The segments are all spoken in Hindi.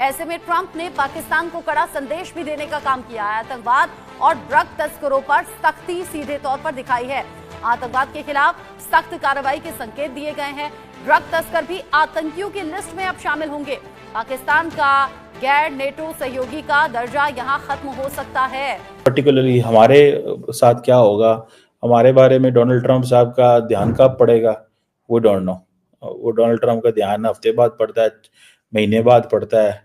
ऐसे में ट्रंप ने पाकिस्तान को कड़ा संदेश भी देने का काम किया है। आतंकवाद और ड्रग तस्करों पर सख्ती सीधे तौर पर दिखाई है। आतंकवाद के खिलाफ सख्त कार्रवाई के संकेत दिए गए हैं। ड्रग तस्कर भी आतंकियों की लिस्ट में अब शामिल होंगे। पाकिस्तान का गैर नेटो सहयोगी का दर्जा यहां खत्म हो सकता है। पर्टिकुलरली हमारे साथ क्या होगा, हमारे बारे में डोनाल्ड ट्रंप साहब का ध्यान कब पड़ेगा, वो डोंट नो। वो डोनाल्ड ट्रंप का ध्यान हफ्ते बाद पड़ता है, महीने बाद पड़ता है।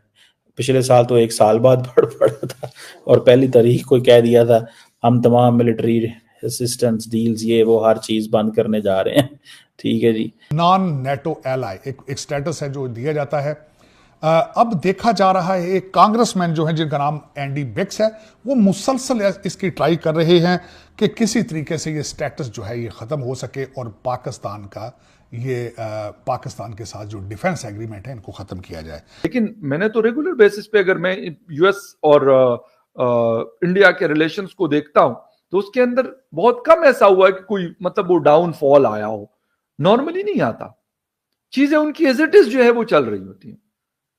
पिछले साल तो 1 साल बाद पड़ा था और पहली तारीख को कह दिया था हम तमाम मिलिट्री असिस्टेंस डील्स ये वो हर चीज बंद करने जा रहे हैं। ठीक है जी। नॉन नेटो एलाई एक स्टेटस है जो दिया जाता है। अब देखा जा रहा है एक कांग्रेसमैन जो है जिनका नाम एंडी बेक्स है, वो मुसलसल इसकी ट्राई कर रहे हैं कि किसी तरीके से ये स्टेटस जो है ये खत्म हो सके और पाकिस्तान का पाकिस्तान के साथ जो डिफेंस एग्रीमेंट है इनको खत्म किया जाए। लेकिन मैंने तो रेगुलर बेसिस पे अगर मैं यूएस और इंडिया के रिलेशंस को देखता हूं तो उसके अंदर बहुत कम ऐसा हुआ है कि कोई मतलब वो डाउनफॉल आया हो। नॉर्मली नहीं आता, चीजें उनकी एज इट इज जो है वो चल रही होती हैं।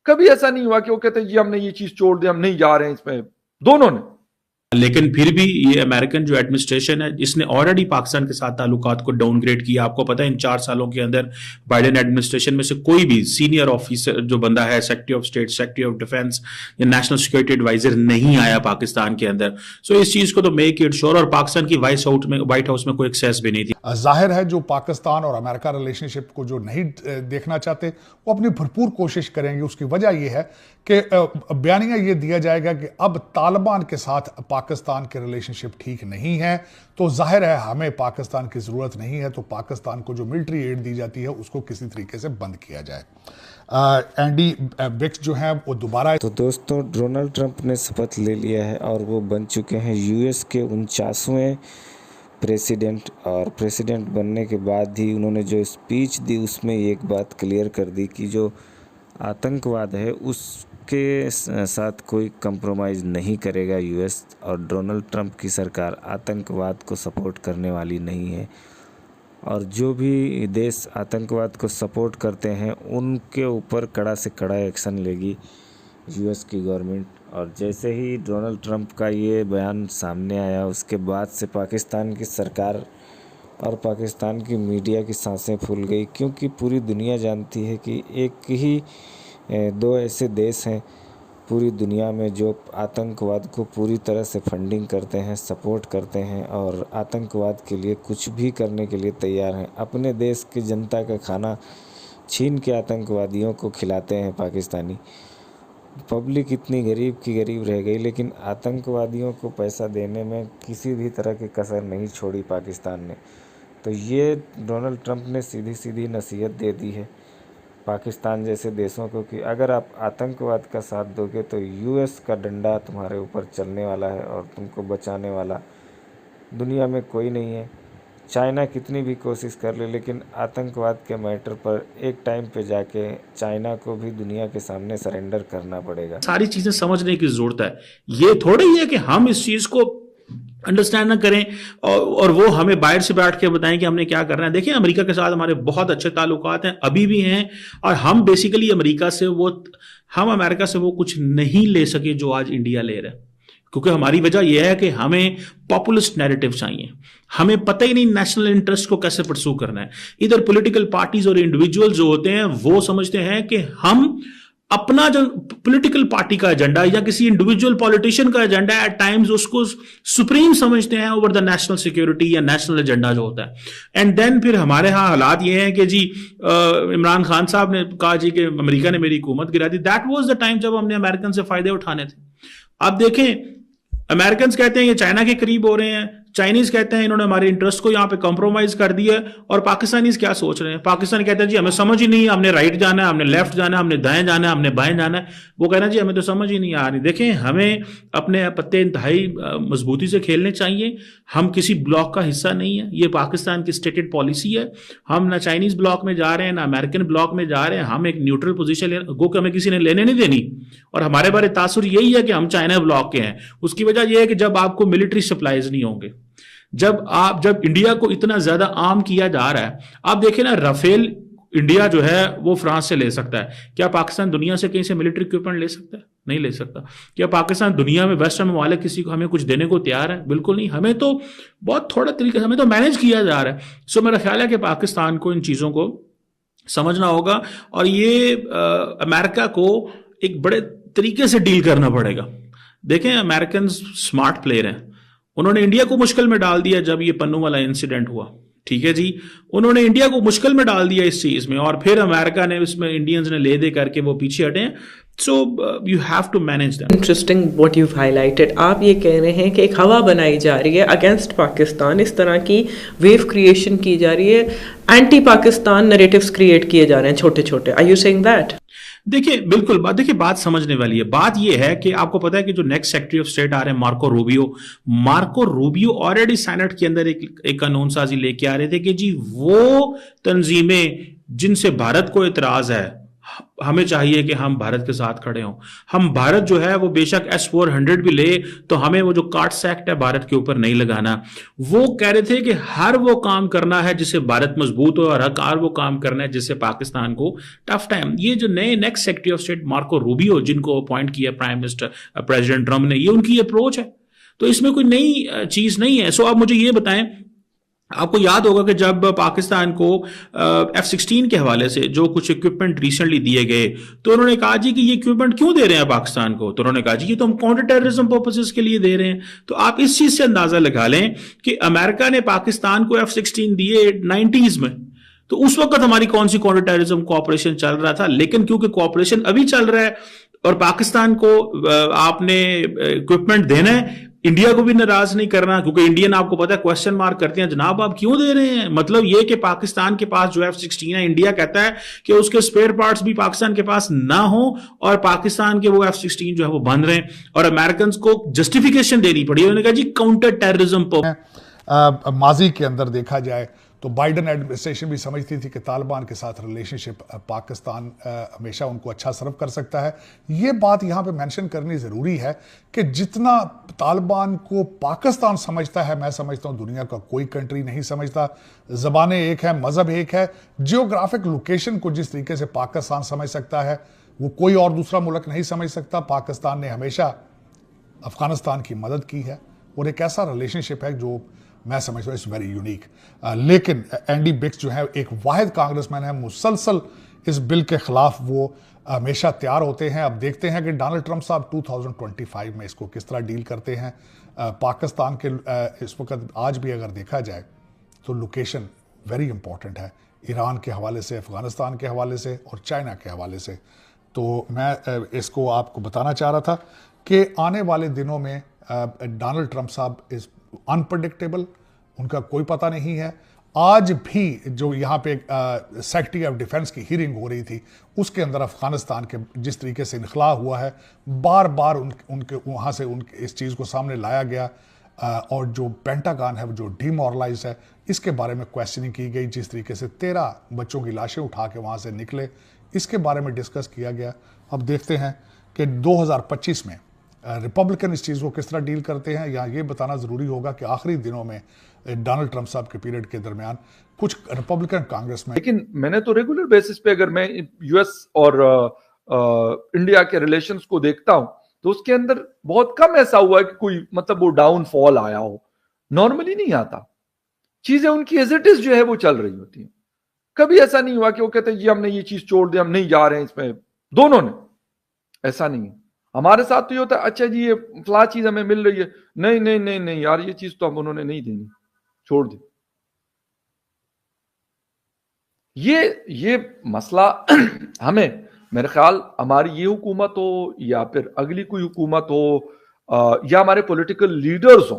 कभी ऐसा नहीं हुआ कि वो कहते हैं जी हमने ये चीज छोड़ दी, हम नहीं जा रहे हैं इसमें, दोनों ने। लेकिन फिर भी ये अमेरिकन जो एडमिनिस्ट्रेशन है इसने ऑलरेडी पाकिस्तान के साथ ताल्लुकात को डाउनग्रेड किया। आपको पता है इन 4 सालों के अंदर बाइडेन एडमिनिस्ट्रेशन में से कोई भी सीनियर ऑफिसर जो बंदा है secretary of state, secretary of defence या नेशनल सिक्योरिटी एडवाइजर नहीं आया पाकिस्तान के अंदर। सो इस चीज को तो मेक इट श्योर, और पाकिस्तान की व्हाइट हाउस में कोई एक्सेस भी नहीं थी। जाहिर है जो पाकिस्तान और अमेरिका रिलेशनशिप को जो नहीं देखना चाहते वो अपनी भरपूर कोशिश करेंगे। उसकी वजह यह है कि बयानिया ये दिया जाएगा कि अब तालिबान के साथ पाकिस्तान के रिलेशनशिप ठीक नहीं है, तो जाहिर है हमें पाकिस्तान की ज़रूरत नहीं है, तो पाकिस्तान को जो मिलिट्री एड दी जाती है उसको किसी तरीके से बंद किया जाए। एंडी बेक्स जो है वो दोबारा। तो दोस्तों, डोनाल्ड ट्रंप ने शपथ ले लिया है और वो बन चुके हैं यूएस के 49वें प्रेसिडेंट। और प्रेसिडेंट बनने के बाद ही उन्होंने जो स्पीच दी उसमें एक बात क्लियर कर दी कि जो आतंकवाद है उसके साथ कोई कंप्रोमाइज़ नहीं करेगा यूएस, और डोनाल्ड ट्रंप की सरकार आतंकवाद को सपोर्ट करने वाली नहीं है। और जो भी देश आतंकवाद को सपोर्ट करते हैं उनके ऊपर कड़ा से कड़ा एक्शन लेगी यूएस की गवर्नमेंट। और जैसे ही डोनाल्ड ट्रंप का ये बयान सामने आया उसके बाद से पाकिस्तान की सरकार और पाकिस्तान की मीडिया की सांसें फूल गई, क्योंकि पूरी दुनिया जानती है कि एक ही 2 ऐसे देश हैं पूरी दुनिया में जो आतंकवाद को पूरी तरह से फंडिंग करते हैं, सपोर्ट करते हैं और आतंकवाद के लिए कुछ भी करने के लिए तैयार हैं। अपने देश की जनता का खाना छीन के आतंकवादियों को खिलाते हैं पाकिस्तानी। पब्लिक इतनी गरीब की गरीब रह गई, लेकिन आतंकवादियों को पैसा देने में किसी भी तरह की कसर नहीं छोड़ी पाकिस्तान ने। तो ये डोनाल्ड ट्रंप ने सीधी सीधी नसीहत दे दी है पाकिस्तान जैसे देशों को कि अगर आप आतंकवाद का साथ दोगे तो यूएस का डंडा तुम्हारे ऊपर चलने वाला है और तुमको बचाने वाला दुनिया में कोई नहीं है। चाइना कितनी भी कोशिश कर ले, लेकिन आतंकवाद के मैटर पर एक टाइम पे जाके चाइना को भी दुनिया के सामने सरेंडर करना पड़ेगा। सारी चीजें समझने की जरूरत है। ये थोड़ा ही है कि हम इस चीज को अंडरस्टैंड ना करें और वो हमें बाहर से बैठ के बताएं कि हमने क्या करना है। देखिए, अमेरिका के साथ हमारे बहुत अच्छे ताल्लुकात हैं, अभी भी हैं, और हम बेसिकली अमेरिका से हम अमेरिका से वो कुछ नहीं ले सके जो आज इंडिया ले रहा है, क्योंकि हमारी वजह यह है कि हमें पॉपुलिस्ट नैरेटिव चाहिए। हमें पता ही नहीं नेशनल इंटरेस्ट को कैसे परस्यू करना है। इधर पॉलिटिकल पार्टीज और इंडिविजुअल जो होते हैं वो समझते हैं कि हम अपना जो पॉलिटिकल पार्टी का एजेंडा या किसी इंडिविजुअल पॉलिटिशियन का एजेंडा एट टाइम्स उसको सुप्रीम समझते हैं ओवर द नेशनल सिक्योरिटी या नेशनल एजेंडा जो होता है। एंड देन फिर हमारे यहाँ हालात ये हैं कि जी इमरान खान साहब ने कहा जी कि अमेरिका ने मेरी हुकूमत गिरा दी। दैट वाज द टाइम जब हमने अमेरिकन से फायदे उठाने थे। अब देखें, अमेरिकन कहते हैं ये चाइना के करीब हो रहे हैं, चाइनीज कहते हैं इन्होंने हमारे इंटरेस्ट को यहाँ पे कॉम्प्रोमाइज कर दिया है, और पाकिस्तानीज क्या सोच रहे हैं? पाकिस्तान कहते हैं जी हमें समझ ही नहीं है, हमने राइट जाना है, हमने लेफ्ट जाना है, हमने दाएं जाना है, हमने बाएं जाना है। वो कहना जी हमें तो समझ ही नहीं आ रही। देखें, हमें अपने पत्ते इंतहाई मजबूती से खेलने चाहिए। हम किसी ब्लॉक का हिस्सा नहीं है, ये पाकिस्तान की स्टेटेड पॉलिसी है। हम ना चाइनीज ब्लॉक में जा रहे हैं ना अमेरिकन ब्लॉक में जा रहे हैं। हम एक न्यूट्रल पोजीशन गो कि हमें किसी ने लेने नहीं देनी, और हमारे बारे तासुर यही है कि हम चाइना ब्लॉक के हैं। उसकी वजह यह है कि जब आपको मिलिट्री सप्लाईज नहीं होंगे, जब इंडिया को इतना ज्यादा आर्म किया जा रहा है। आप देखिए ना, राफेल इंडिया जो है वो फ्रांस से ले सकता है। क्या पाकिस्तान दुनिया से कहीं से मिलिट्री इक्विपमेंट ले सकता है? नहीं ले सकता। क्या पाकिस्तान दुनिया में वेस्टर्न ममालिक किसी को हमें कुछ देने को तैयार है? बिल्कुल नहीं। हमें तो बहुत थोड़ा तरीके से हमें तो मैनेज किया जा रहा है। सो मेरा ख्याल है कि पाकिस्तान को इन चीज़ों को समझना होगा और ये अमेरिका को एक बड़े तरीके से डील करना पड़ेगा। देखें, अमेरिकन स्मार्ट प्लेयर हैं। उन्होंने इंडिया को मुश्किल में डाल दिया जब ये पन्नू वाला इंसिडेंट हुआ, ठीक है जी। उन्होंने इंडिया को मुश्किल में डाल दिया इस चीज में, और फिर अमेरिका ने इसमें इंडियंस ने ले दे करके वो पीछे हटे। So you have to manage that. Interesting what you highlighted. आप ये कह रहे हैं कि एक हवा बनाई जा रही है अगेंस्ट पाकिस्तान, इस तरह की वेव क्रिएशन की जा रही है, एंटी पाकिस्तान नैरेटिव्स क्रिएट किए जा रहे हैं छोटे छोटे। Are you saying that? देखिए, बिल्कुल बात समझने वाली है। बात यह है कि आपको पता है कि जो नेक्स्ट सेक्रेटरी ऑफ स्टेट आ रहे हैं मार्को रूबियो ऑलरेडी सेनेट के अंदर एक कानून साजी लेके आ रहे थे कि जी वो तंजीमें जिनसे भारत को इतराज है, हमें चाहिए कि हम भारत के साथ खड़े हों। हम भारत जो है वो बेशक S-400 भी ले तो हमें वो जो कार्ड्स एक्ट है भारत के ऊपर नहीं लगाना। वो कह रहे थे कि हर वो काम करना है जिससे भारत मजबूत हो और हर वो काम करना है जिससे पाकिस्तान को टफ टाइम। ये जो नए next secretary of state Marco Rubio जिनको अपॉइंट किया प्राइम मिनिस्टर प्रेसिडेंट ट्रंप ने, ये उनकी अप्रोच है। तो इसमें कोई नई चीज नहीं है। सो आप मुझे ये बताएं, आपको याद होगा कि जब पाकिस्तान को F-16 के हवाले से जो कुछ इक्विपमेंट रिसेंटली दिए गए तो उन्होंने कहा जी कि ये इक्विपमेंट क्यों दे रहे हैं पाकिस्तान को? तो उन्होंने कहा जी ये तो हम काउंटर टेररिज्म पर्पसेस के लिए दे रहे हैं। तो आप इस चीज से अंदाजा लगा लें कि अमेरिका ने पाकिस्तान को F-16 दिए 90s में, तो उस वक्त हमारी कौन सी काउंटर टेररिज्म कोऑपरेशन चल रहा था। लेकिन क्योंकि कोऑपरेशन अभी चल रहा है और पाकिस्तान को आपने इक्विपमेंट देना है, इंडिया को भी नाराज नहीं करना, क्योंकि इंडियन आपको पता है क्वेश्चन मार्क करते हैं, जनाब आप क्यों दे रहे हैं? मतलब ये कि पाकिस्तान के पास जो F-16 है, इंडिया कहता है कि उसके स्पेयर पार्ट्स भी पाकिस्तान के पास ना हो और पाकिस्तान के वो F-16 जो है वो बन रहे हैं, और अमेरिकन को जस्टिफिकेशन देनी पड़ी। उन्होंने कहा जी काउंटर टेररिज्म। माजी के अंदर देखा जाए तो बाइडन एडमिनिस्ट्रेशन भी समझती थी कि तालिबान के साथ रिलेशनशिप पाकिस्तान हमेशा उनको अच्छा सर्व कर सकता है। ये बात यहाँ पे मेंशन करनी ज़रूरी है कि जितना तालिबान को पाकिस्तान समझता है, मैं समझता हूँ दुनिया का कोई कंट्री नहीं समझता। ज़बानें एक है, मज़हब एक है, जियोग्राफिक लोकेशन को जिस तरीके से पाकिस्तान समझ सकता है वो कोई और दूसरा मुल्क नहीं समझ सकता। पाकिस्तान ने हमेशा अफगानिस्तान की मदद की है और एक ऐसा रिलेशनशिप है जो मैं समझता हूँ इट्स वेरी यूनिक। लेकिन एंडी बिक्स जो है एक वाहिद कांग्रेसमैन है, मुसलसल इस बिल के खिलाफ वो हमेशा तैयार होते हैं। अब देखते हैं कि डोनाल्ड ट्रंप साहब 2025 में इसको किस तरह डील करते हैं। पाकिस्तान के इस वक्त आज भी अगर देखा जाए तो लोकेशन वेरी इंपॉर्टेंट है, ईरान के हवाले से, अफगानिस्तान के हवाले से और चाइना के हवाले से। तो मैं इसको आपको बताना चाह रहा था कि आने वाले दिनों में डोनाल्ड ट्रंप साहब इस अनप्रडिक्टेबल, उनका कोई पता नहीं है। आज भी जो यहाँ पे सेक्रेटरी ऑफ डिफेंस की हीयरिंग हो रही थी उसके अंदर अफगानिस्तान के जिस तरीके से इनखला हुआ है, बार बार उनके वहाँ से उनके इस चीज़ को सामने लाया गया और जो पेंटागन है वो जो डीमोरलाइज है इसके बारे में क्वेश्चनिंग की गई। जिस तरीके से 13 बच्चों की लाशें उठा के वहाँ से निकले, इसके बारे में डिस्कस किया गया। अब देखते हैं कि 2025 में रिपब्लिकन इस चीज़ को किस तरह डील करते हैं। या ये बताना ज़रूरी होगा कि आखिरी दिनों में डोनाल्ड ट्रंप साहब के पीरियड के दरमियान कुछ रिपब्लिकन कांग्रेस में, लेकिन मैंने तो रेगुलर बेसिस पे अगर मैं यूएस और इंडिया के रिलेशंस को देखता हूं तो उसके अंदर बहुत कम ऐसा हुआ है कि कोई मतलब वो डाउनफॉल आया हो। नॉर्मली नहीं आता, चीजें उनकी एज इट इज जो है वो चल रही होती हैं। कभी ऐसा नहीं हुआ कि वो कहते हैं ये हमने ये चीज छोड़ दी, हम नहीं जा रहे हैं इसमें, दोनों ने, ऐसा नहीं है। हमारे साथ तो ये होता है अच्छा जी ये फला चीज हमें मिल रही है, नहीं नहीं नहीं नहीं यार ये चीज तो हम उन्होंने नहीं देनी, छोड़ दी। ये मसला हमें, मेरे ख्याल हमारी ये हुकूमत हो या फिर अगली कोई हुकूमत हो या हमारे पॉलिटिकल लीडर्स हो,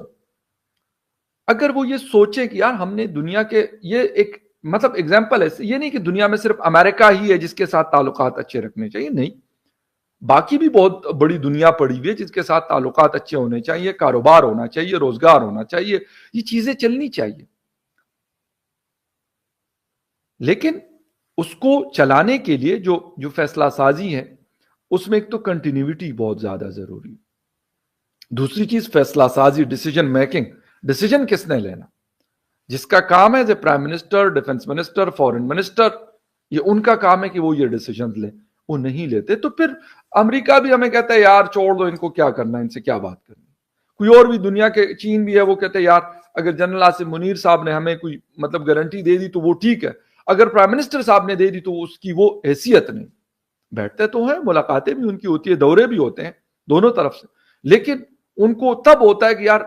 अगर वो ये सोचे कि यार हमने दुनिया के, ये एक मतलब एग्जाम्पल है, ये नहीं कि दुनिया में सिर्फ अमेरिका ही है जिसके साथ ताल्लुकात अच्छे रखने चाहिए, नहीं, बाकी भी बहुत बड़ी दुनिया पड़ी हुई है जिसके साथ ताल्लुकात अच्छे होने चाहिए, कारोबार होना चाहिए, रोजगार होना चाहिए, ये चीजें चलनी चाहिए। लेकिन उसको चलाने के लिए जो फैसला साजी है उसमें एक तो कंटिन्यूटी बहुत ज्यादा जरूरी है। दूसरी चीज फैसला साजी, डिसीजन मेकिंग, डिसीजन किसने लेना, जिसका काम है as a prime minister, defence minister, foreign minister, ये उनका काम है कि वो ये डिसीजन ले, वो नहीं लेते। तो फिर अमेरिका भी हमें कहता है यार छोड़ दो इनको, क्या करना है इनसे, क्या बात करनी। कोई और भी दुनिया के, चीन भी है, वो कहते हैं यार अगर जनरल आसिम मुनीर साहब ने हमें कोई मतलब गारंटी दे दी तो वो ठीक है, अगर प्राइम मिनिस्टर साहब ने दे दी तो उसकी वो हैसियत नहीं। बैठते तो हैं, मुलाकातें भी उनकी होती है, दौरे भी होते हैं दोनों तरफ से, लेकिन उनको तब होता है कि यार